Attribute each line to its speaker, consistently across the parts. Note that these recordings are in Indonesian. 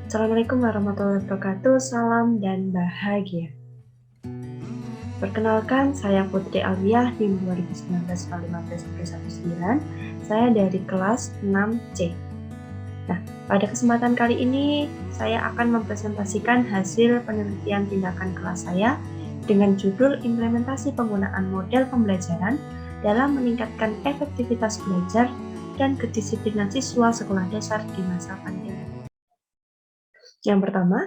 Speaker 1: Assalamualaikum warahmatullahi wabarakatuh, salam dan bahagia. Perkenalkan, saya Putri Alwiah, NIM 2019-15-319. Saya dari kelas 6C. Nah, pada kesempatan kali ini, saya akan mempresentasikan hasil penelitian tindakan kelas saya dengan judul Implementasi Penggunaan Model Pembelajaran dalam Meningkatkan Efektivitas Belajar dan Kedisiplinan Siswa Sekolah Dasar di Masa Pandemi. Yang pertama,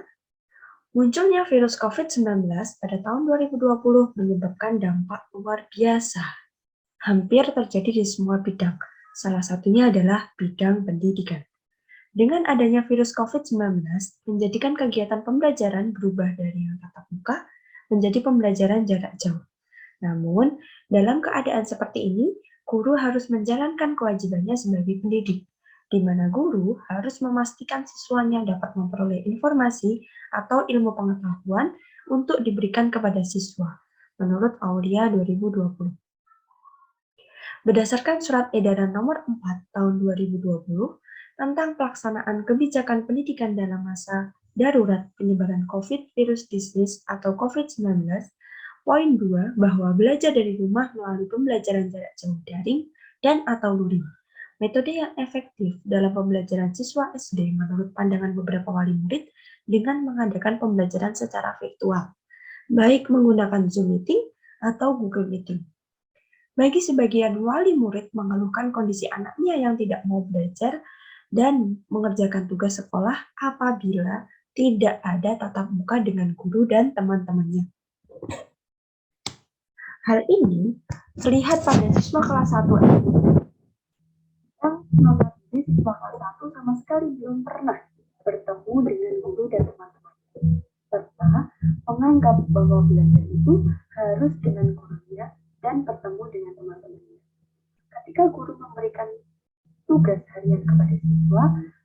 Speaker 1: munculnya virus COVID-19 pada tahun 2020 menyebabkan dampak luar biasa. Hampir terjadi di semua bidang, salah satunya adalah bidang pendidikan. Dengan adanya virus COVID-19, menjadikan kegiatan pembelajaran berubah dari yang tatap muka menjadi pembelajaran jarak jauh. Namun, dalam keadaan seperti ini, guru harus menjalankan kewajibannya sebagai pendidik, di mana guru harus memastikan siswanya dapat memperoleh informasi atau ilmu pengetahuan untuk diberikan kepada siswa, menurut Aulia 2020. Berdasarkan Surat Edaran Nomor 4 Tahun 2020 tentang pelaksanaan kebijakan pendidikan dalam masa darurat penyebaran COVID virus disease atau COVID-19, Poin 2, bahwa belajar dari rumah melalui pembelajaran jarak jauh daring dan atau luring. Metode yang efektif dalam pembelajaran siswa SD menurut pandangan beberapa wali murid dengan mengadakan pembelajaran secara virtual, baik menggunakan Zoom Meeting atau Google Meeting. Bagi sebagian wali murid mengeluhkan kondisi anaknya yang tidak mau belajar dan mengerjakan tugas sekolah apabila tidak ada tatap muka dengan guru dan teman-temannya. Hal ini terlihat pada siswa kelas 1 yang notabene siswa kelas 1 sama sekali belum pernah bertemu dengan guru dan teman-teman, serta menganggap bahwa belajar itu harus dengan gurunya dan bertemu dengan teman-temannya. Ketika guru memberikan tugas harian kepada siswa,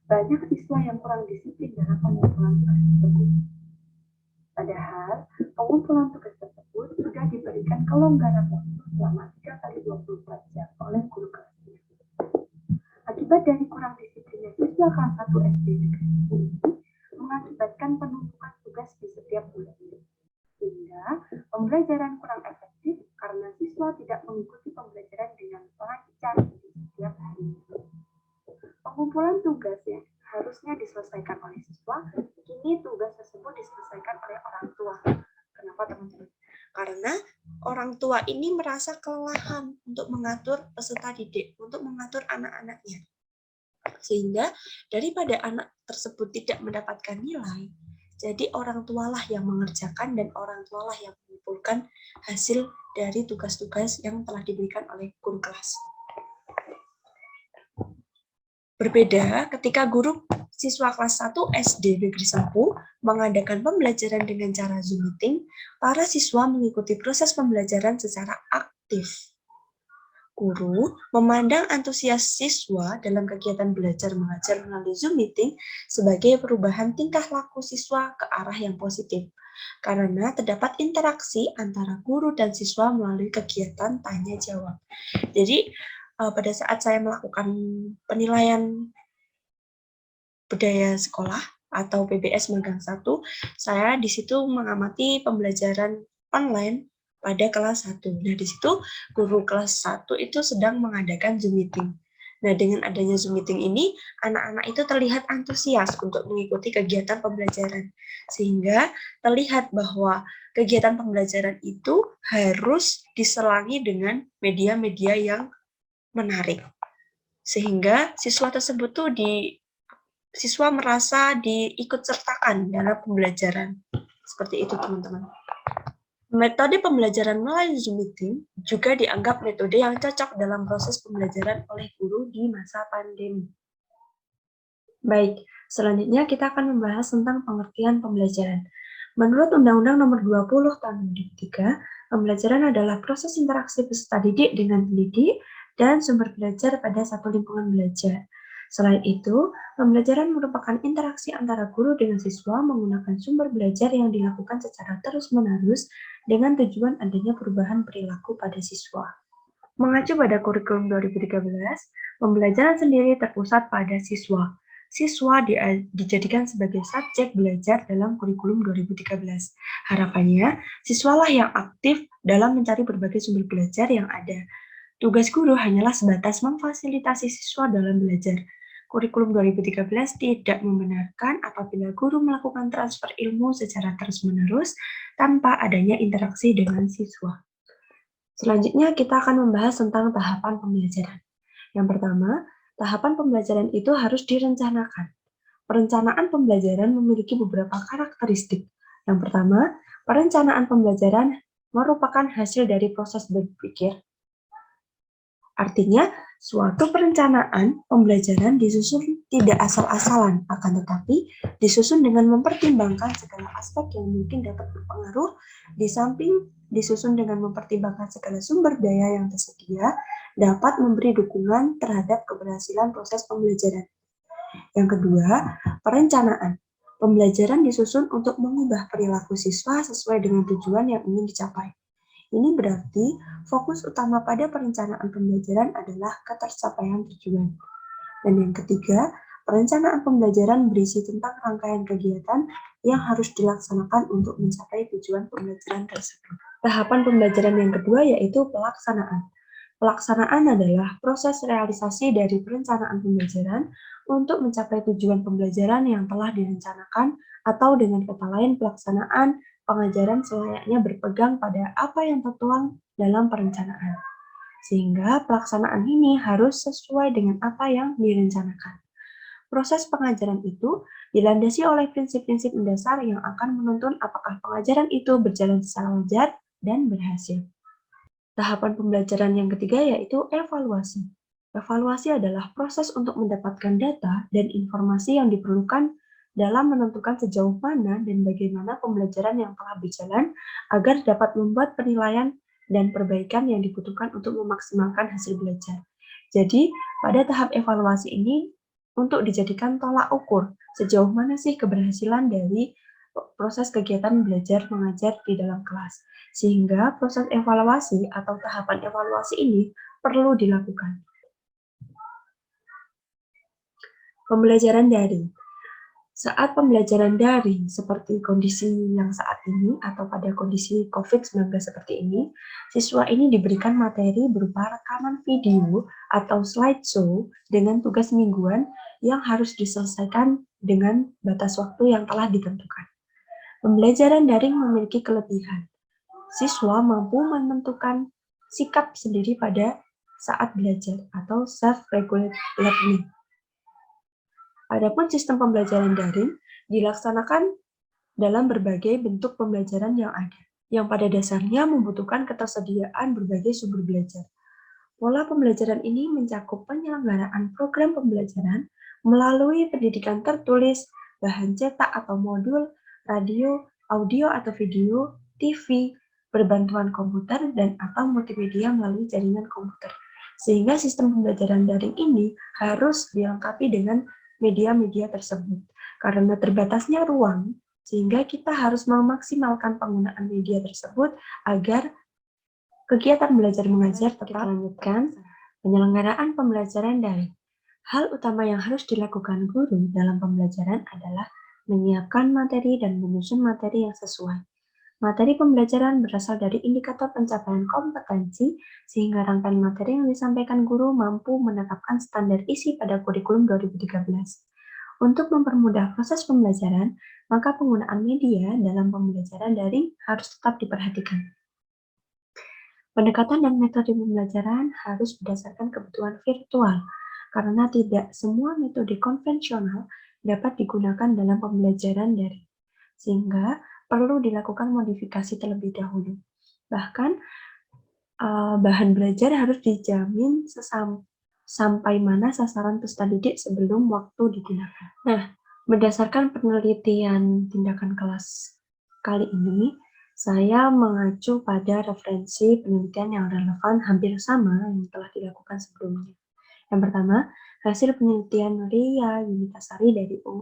Speaker 1: banyak siswa yang kurang disiplin dalam pengumpulan tugas tersebut. Padahal, pengumpulan tugas tersebut sudah diberikan kelonggaran waktu selama 3 kali 24 jam oleh guru kelasnya. Akibat dari kurang disiplinnya siswa kelas 1 SD negeri ini mengakibatkan penumpukan tugas di setiap bulannya, sehingga pembelajaran kurang efektif karena siswa tidak mengikuti pembelajaran dengan lancar di setiap hari. Pengumpulan tugas yang harusnya diselesaikan oleh siswa, kini tugas tersebut diselesaikan oleh orang tua. Kenapa, teman-teman? Karena orang tua ini merasa kelelahan untuk mengatur peserta didik, untuk mengatur anak-anaknya. Sehingga daripada anak tersebut tidak mendapatkan nilai, jadi orang tualah yang mengerjakan dan orang tualah yang mengumpulkan hasil dari tugas-tugas yang telah diberikan oleh guru kelas. Berbeda ketika guru siswa kelas 1 SD Negeri 1 mengadakan pembelajaran dengan cara Zoom Meeting, para siswa mengikuti proses pembelajaran secara aktif. Guru memandang antusias siswa dalam kegiatan belajar mengajar melalui Zoom Meeting sebagai perubahan tingkah laku siswa ke arah yang positif, karena terdapat interaksi antara guru dan siswa melalui kegiatan tanya-jawab. Jadi, pada saat saya melakukan penilaian budaya sekolah atau PBS Magang 1, saya di situ mengamati pembelajaran online pada kelas 1. Nah, di situ guru kelas 1 itu sedang mengadakan Zoom Meeting. Nah, dengan adanya Zoom Meeting ini, anak-anak itu terlihat antusias untuk mengikuti kegiatan pembelajaran. Sehingga terlihat bahwa kegiatan pembelajaran itu harus diselangi dengan media-media yang menarik, sehingga siswa tersebut tuh siswa merasa diikut sertakan dalam pembelajaran. Seperti itu, teman-teman. Metode pembelajaran melalui Zoom Meeting juga dianggap metode yang cocok dalam proses pembelajaran oleh guru di masa pandemi. Baik, selanjutnya kita akan membahas tentang pengertian pembelajaran. Menurut Undang-Undang Nomor 20 Tahun 2003, pembelajaran adalah proses interaksi peserta didik dengan pendidik dan sumber belajar pada satu lingkungan belajar. Selain itu, pembelajaran merupakan interaksi antara guru dengan siswa menggunakan sumber belajar yang dilakukan secara terus-menerus dengan tujuan adanya perubahan perilaku pada siswa. Mengacu pada kurikulum 2013, pembelajaran sendiri terpusat pada siswa.
Speaker 2: siswa dijadikan sebagai subjek belajar dalam kurikulum 2013. Harapannya, siswalah yang aktif dalam mencari berbagai sumber belajar yang ada. Tugas guru hanyalah sebatas memfasilitasi siswa dalam belajar. Kurikulum 2013 tidak membenarkan apabila guru melakukan transfer ilmu secara terus-menerus tanpa adanya interaksi dengan siswa. Selanjutnya kita akan membahas tentang tahapan pembelajaran. Yang pertama, tahapan pembelajaran itu harus direncanakan. Perencanaan pembelajaran memiliki beberapa karakteristik. Yang pertama, perencanaan pembelajaran merupakan hasil dari proses berpikir. Artinya, suatu perencanaan pembelajaran disusun tidak asal-asalan, akan tetapi disusun dengan mempertimbangkan segala aspek yang mungkin dapat berpengaruh, di samping disusun dengan mempertimbangkan segala sumber daya yang tersedia, dapat memberi dukungan terhadap keberhasilan proses pembelajaran. Yang kedua, perencanaan. Pembelajaran disusun untuk mengubah perilaku siswa sesuai dengan tujuan yang ingin dicapai. Ini berarti fokus utama pada perencanaan pembelajaran adalah ketercapaian tujuan. Dan yang ketiga, perencanaan pembelajaran berisi tentang rangkaian kegiatan yang harus dilaksanakan untuk mencapai tujuan pembelajaran tersebut. Tahapan pembelajaran yang kedua yaitu pelaksanaan. Pelaksanaan adalah proses realisasi dari perencanaan pembelajaran untuk mencapai tujuan pembelajaran yang telah direncanakan, atau dengan kata lain pelaksanaan pengajaran selayaknya berpegang pada apa yang tertuang dalam perencanaan. Sehingga pelaksanaan ini harus sesuai dengan apa yang direncanakan. Proses pengajaran itu dilandasi oleh prinsip-prinsip mendasar yang akan menuntun apakah pengajaran itu berjalan secara wajar dan berhasil. Tahapan pembelajaran yang ketiga yaitu evaluasi. Evaluasi adalah proses untuk mendapatkan data dan informasi yang diperlukan dalam menentukan sejauh mana dan bagaimana pembelajaran yang telah berjalan agar dapat membuat penilaian dan perbaikan yang dibutuhkan untuk memaksimalkan hasil belajar. Jadi, pada tahap evaluasi ini untuk dijadikan tolak ukur sejauh mana sih keberhasilan dari proses kegiatan belajar mengajar di dalam kelas. Sehingga proses evaluasi atau tahapan evaluasi ini perlu dilakukan. Pembelajaran daring. Saat pembelajaran daring seperti kondisi yang saat ini atau pada kondisi COVID-19 seperti ini, siswa ini diberikan materi berupa rekaman video atau slideshow dengan tugas mingguan yang harus diselesaikan dengan batas waktu yang telah ditentukan. Pembelajaran daring memiliki kelebihan. Siswa mampu menentukan sikap sendiri pada saat belajar atau self-regulate learning. Adapun sistem pembelajaran daring dilaksanakan dalam berbagai bentuk pembelajaran yang ada, yang pada dasarnya membutuhkan ketersediaan berbagai sumber belajar. Pola pembelajaran ini mencakup penyelenggaraan program pembelajaran melalui pendidikan tertulis, bahan cetak atau modul, radio, audio atau video, TV, berbantuan komputer, dan atau multimedia melalui jaringan komputer. Sehingga sistem pembelajaran daring ini harus dilengkapi dengan media-media tersebut. Karena terbatasnya ruang, sehingga kita harus memaksimalkan penggunaan media tersebut agar kegiatan belajar mengajar tetap lanjutkan. Penyelenggaraan pembelajaran daring. Hal utama yang harus dilakukan guru dalam pembelajaran adalah menyiapkan materi dan menyusun materi yang sesuai. Materi pembelajaran berasal dari indikator pencapaian kompetensi, sehingga rangkaian materi yang disampaikan guru mampu menetapkan standar isi pada kurikulum 2013. Untuk mempermudah proses pembelajaran, maka penggunaan media dalam pembelajaran daring harus tetap diperhatikan. Pendekatan dan metode pembelajaran harus berdasarkan kebutuhan virtual, karena tidak semua metode konvensional dapat digunakan dalam pembelajaran daring, sehingga perlu dilakukan modifikasi terlebih dahulu. Bahkan, bahan belajar harus dijamin sampai mana sasaran peserta didik sebelum waktu digunakan. Nah, berdasarkan penelitian tindakan kelas kali ini, saya mengacu pada referensi penelitian yang relevan hampir sama yang telah dilakukan sebelumnya. Yang pertama, hasil penelitian Ria Yunitasari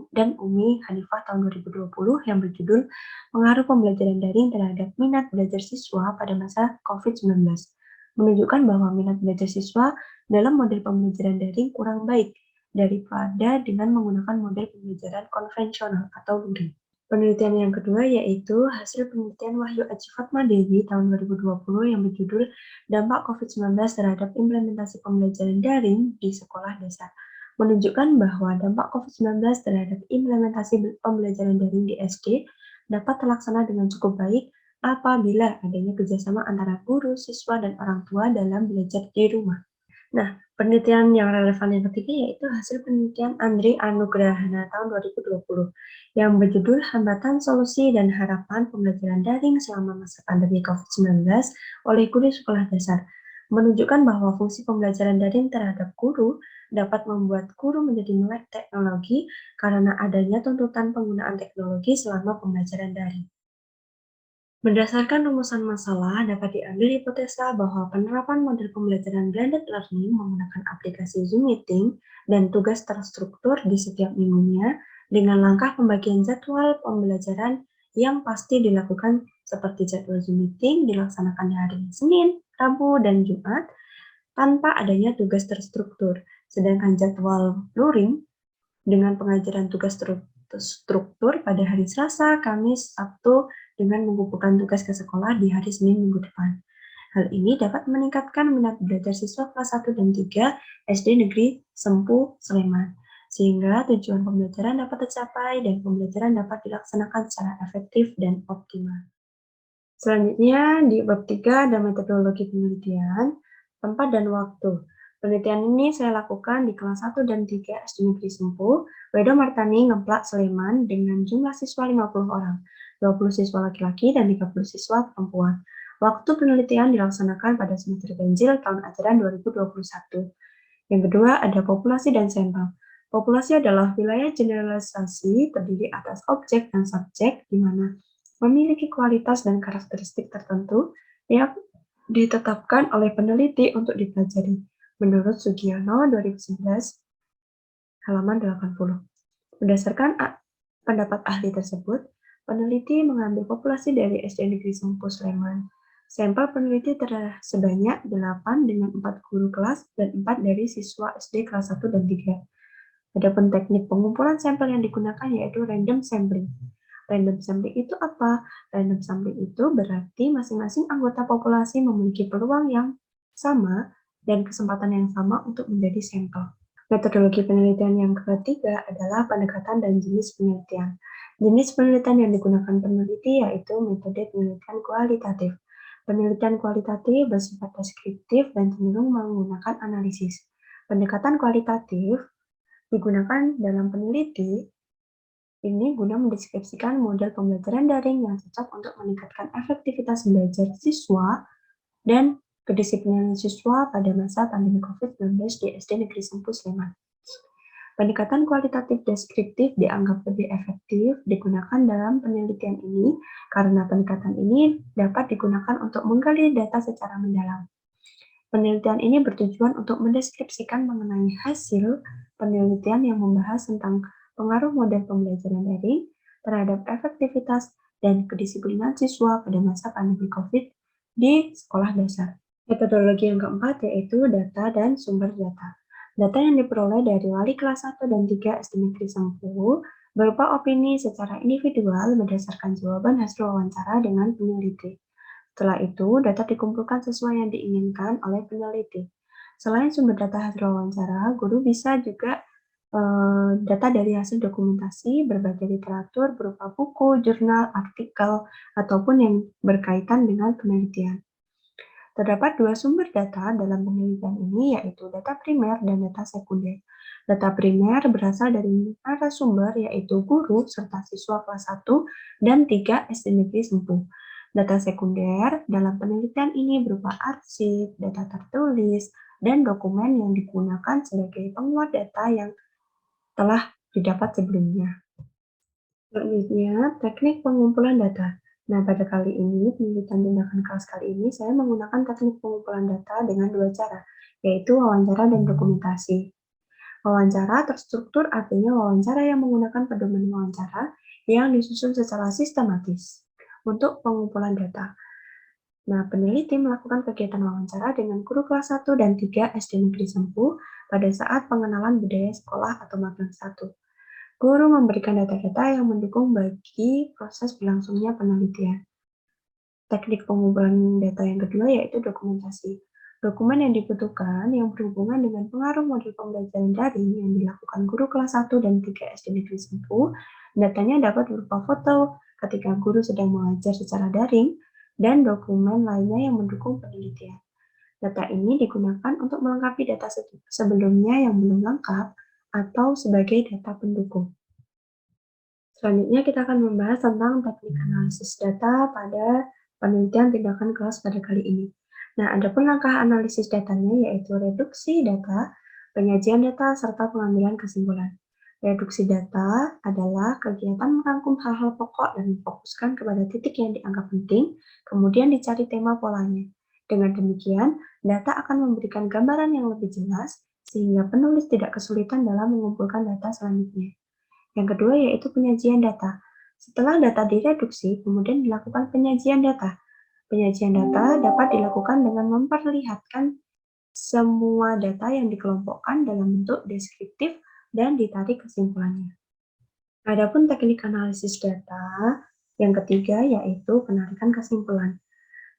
Speaker 2: dan Umi Hanifah tahun 2020 yang berjudul Pengaruh Pembelajaran Daring Terhadap Minat Belajar Siswa pada Masa COVID-19 menunjukkan bahwa minat belajar siswa dalam model pembelajaran daring kurang baik daripada dengan menggunakan model pembelajaran konvensional atau luring. Penelitian yang kedua yaitu hasil penelitian Wahyu Aji Fatmadewi tahun 2020 yang berjudul Dampak COVID-19 terhadap implementasi pembelajaran daring di sekolah dasar. Menunjukkan bahwa dampak COVID-19 terhadap implementasi pembelajaran daring di SD dapat terlaksana dengan cukup baik apabila adanya kerjasama antara guru, siswa, dan orang tua dalam belajar di rumah. Nah, penelitian yang relevan yang ketiga yaitu hasil penelitian Andri Anugrahana tahun 2020 yang berjudul Hambatan Solusi dan Harapan Pembelajaran Daring selama masa pandemi COVID-19 oleh guru sekolah dasar, menunjukkan bahwa fungsi pembelajaran daring terhadap guru dapat membuat guru menjadi melek teknologi karena adanya tuntutan penggunaan teknologi selama pembelajaran daring. Berdasarkan rumusan masalah, dapat diambil hipotesa bahwa penerapan model pembelajaran blended learning menggunakan aplikasi Zoom Meeting dan tugas terstruktur di setiap minggunya dengan langkah pembagian jadwal pembelajaran yang pasti dilakukan seperti jadwal Zoom Meeting dilaksanakan di hari Senin, Rabu, dan Jumat tanpa adanya tugas terstruktur. Sedangkan jadwal luring dengan pengajaran tugas terstruktur pada hari Selasa, Kamis, Sabtu, dengan mengumpulkan tugas ke sekolah di hari Senin minggu depan. Hal ini dapat meningkatkan minat belajar siswa kelas 1 dan 3 SD Negeri Sempu, Sleman, sehingga tujuan pembelajaran dapat tercapai dan pembelajaran dapat dilaksanakan secara efektif dan optimal. Selanjutnya, di bab 3 ada metodologi penelitian, tempat dan waktu. Penelitian ini saya lakukan di kelas 1 dan 3 SD Negeri Sempu, Wedo Martani, Ngeplak, Sleman, dengan jumlah siswa 50 orang, 20 siswa laki-laki dan 30 siswa perempuan. Waktu penelitian dilaksanakan pada semester ganjil tahun ajaran 2021. Yang kedua, ada populasi dan sampel. Populasi adalah wilayah generalisasi terdiri atas objek dan subjek, di mana memiliki kualitas dan karakteristik tertentu yang ditetapkan oleh peneliti untuk dipelajari. Menurut Sugiono 2011, halaman 80. Berdasarkan pendapat ahli tersebut, peneliti mengambil populasi dari SD Negeri Sempu Sleman. Sampel peneliti sebanyak 8 dengan 4 guru kelas dan 4 dari siswa SD kelas 1 dan 3. Adapun teknik pengumpulan sampel yang digunakan yaitu random sampling. Random sampling itu apa? Random sampling itu berarti masing-masing anggota populasi memiliki peluang yang sama dan kesempatan yang sama untuk menjadi sampel. Metodologi penelitian yang ketiga adalah pendekatan dan jenis penelitian. Jenis penelitian yang digunakan peneliti yaitu metode penelitian kualitatif. Penelitian kualitatif bersifat deskriptif dan cenderung menggunakan analisis. Pendekatan kualitatif digunakan dalam peneliti ini guna mendeskripsikan model pembelajaran daring yang cocok untuk meningkatkan efektivitas belajar siswa dan kedisiplinan siswa pada masa pandemi COVID-19 di SD Negeri Sempu Sleman. Pendekatan kualitatif deskriptif dianggap lebih efektif digunakan dalam penelitian ini karena pendekatan ini dapat digunakan untuk menggali data secara mendalam. Penelitian ini bertujuan untuk mendeskripsikan mengenai hasil penelitian yang membahas tentang pengaruh model pembelajaran daring terhadap efektivitas dan kedisiplinan siswa pada masa pandemi COVID di sekolah dasar. Metodologi yang keempat yaitu data dan sumber data. Data yang diperoleh dari wali kelas 1 dan 3 SD Negeri Sempu berupa opini secara individual berdasarkan jawaban hasil wawancara dengan peneliti. Setelah itu, data dikumpulkan sesuai yang diinginkan oleh peneliti. Selain sumber data hasil wawancara, guru bisa juga data dari hasil dokumentasi berbagai literatur berupa buku, jurnal, artikel, ataupun yang berkaitan dengan penelitian. Terdapat dua sumber data dalam penelitian ini, yaitu data primer dan data sekunder. Data primer berasal dari narasumber, yaitu guru serta siswa kelas 1 dan 3 SD Negeri Sempu. Data sekunder dalam penelitian ini berupa arsip, data tertulis, dan dokumen yang digunakan sebagai penguat data yang telah didapat sebelumnya. Selanjutnya, teknik pengumpulan data. Nah, pada kali ini, penelitian tindakan kelas kali ini, saya menggunakan teknik pengumpulan data dengan dua cara, yaitu wawancara dan dokumentasi. Wawancara terstruktur artinya wawancara yang menggunakan pedoman wawancara yang disusun secara sistematis untuk pengumpulan data. Nah, peneliti melakukan kegiatan wawancara dengan guru kelas 1 dan 3 SD Negeri Sempu pada saat pengenalan budaya sekolah atau magang 1. Guru memberikan data-data yang mendukung bagi proses berlangsungnya penelitian. Teknik pengumpulan data yang kedua yaitu dokumentasi. Dokumen yang dibutuhkan yang berhubungan dengan pengaruh model pembelajaran daring yang dilakukan guru kelas 1 dan 3 SD Negeri Sempu. Datanya dapat berupa foto ketika guru sedang mengajar secara daring dan dokumen lainnya yang mendukung penelitian. Data ini digunakan untuk melengkapi data sebelumnya yang belum lengkap atau sebagai data pendukung. Selanjutnya kita akan membahas tentang teknik analisis data pada penelitian tindakan kelas pada kali ini. Nah, adapun langkah analisis datanya yaitu reduksi data, penyajian data, serta pengambilan kesimpulan. Reduksi data adalah kegiatan merangkum hal-hal pokok dan memfokuskan kepada titik yang dianggap penting, kemudian dicari tema polanya. Dengan demikian, data akan memberikan gambaran yang lebih jelas, sehingga penulis tidak kesulitan dalam mengumpulkan data selanjutnya. Yang kedua yaitu penyajian data. Setelah data direduksi, kemudian dilakukan penyajian data. Penyajian data dapat dilakukan dengan memperlihatkan semua data yang dikelompokkan dalam bentuk deskriptif dan ditarik kesimpulannya. Adapun teknik analisis data yang ketiga yaitu penarikan kesimpulan.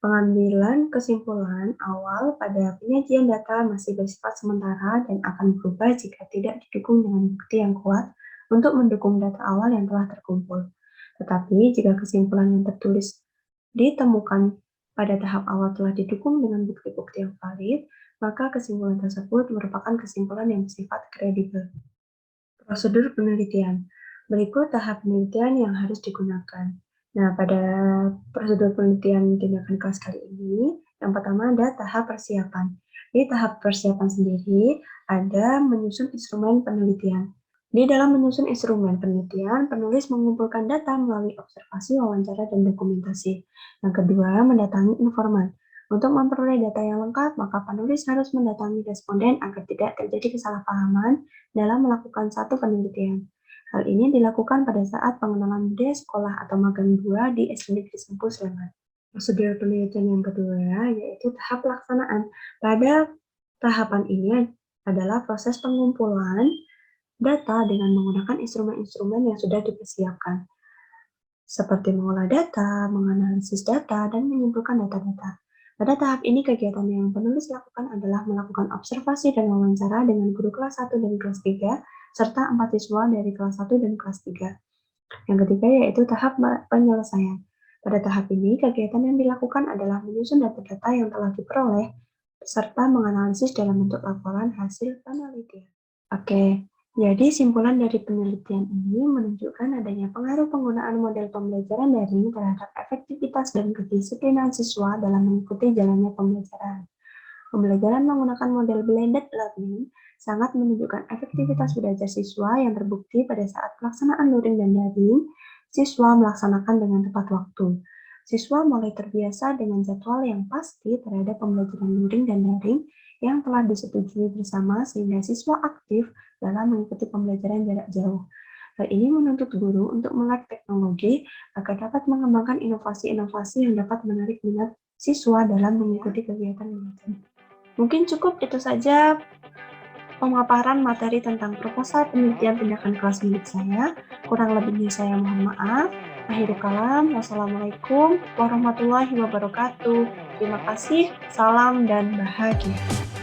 Speaker 2: Pengambilan kesimpulan awal pada penyajian data masih bersifat sementara dan akan berubah jika tidak didukung dengan bukti yang kuat untuk mendukung data awal yang telah terkumpul. Tetapi jika kesimpulan yang tertulis ditemukan pada tahap awal telah didukung dengan bukti-bukti yang valid, maka kesimpulan tersebut merupakan kesimpulan yang bersifat kredibel. Prosedur penelitian. Berikut tahap penelitian yang harus digunakan. Nah, pada prosedur penelitian tindakan kelas kali ini, yang pertama ada tahap persiapan. Di tahap persiapan sendiri, ada menyusun instrumen penelitian. Di dalam menyusun instrumen penelitian, penulis mengumpulkan data melalui observasi, wawancara, dan dokumentasi. Yang kedua, mendatangi informan. Untuk memperoleh data yang lengkap, maka penulis harus mendatangi responden agar tidak terjadi kesalahpahaman dalam melakukan satu penelitian. Hal ini dilakukan pada saat pengenalan budaya sekolah atau magang 2 di SD Negeri Sempu Sleman. Prosedur penelitian yang kedua yaitu tahap pelaksanaan. Pada tahapan ini adalah proses pengumpulan data dengan menggunakan instrumen-instrumen yang sudah dipersiapkan, seperti mengolah data, menganalisis data, dan menyimpulkan data-data. Pada tahap ini, kegiatan yang penulis lakukan adalah melakukan observasi dan wawancara dengan guru kelas 1 dan kelas 3, serta 4 siswa dari kelas 1 dan kelas 3. Yang ketiga yaitu tahap penyelesaian. Pada tahap ini, kegiatan yang dilakukan adalah menyusun data-data yang telah diperoleh, serta menganalisis dalam bentuk laporan hasil penelitian. Oke. Jadi, simpulan dari penelitian ini menunjukkan adanya pengaruh penggunaan model pembelajaran daring terhadap efektivitas dan kedisiplinan siswa dalam mengikuti jalannya pembelajaran. Pembelajaran menggunakan model blended learning sangat menunjukkan efektivitas belajar siswa yang terbukti pada saat pelaksanaan luring dan daring, siswa melaksanakan dengan tepat waktu. Siswa mulai terbiasa dengan jadwal yang pasti terhadap pembelajaran luring dan daring yang telah disetujui bersama sehingga siswa aktif dalam mengikuti pembelajaran jarak jauh. Hal ini menuntut guru untuk melek teknologi agar dapat mengembangkan inovasi-inovasi yang dapat menarik minat siswa dalam mengikuti kegiatan belajar. Mungkin cukup itu saja pemaparan materi tentang proposal penelitian tindakan kelas milik saya. Kurang lebihnya saya mohon maaf. Akhirul kalam, wassalamualaikum warahmatullahi wabarakatuh. Terima kasih, salam dan bahagia.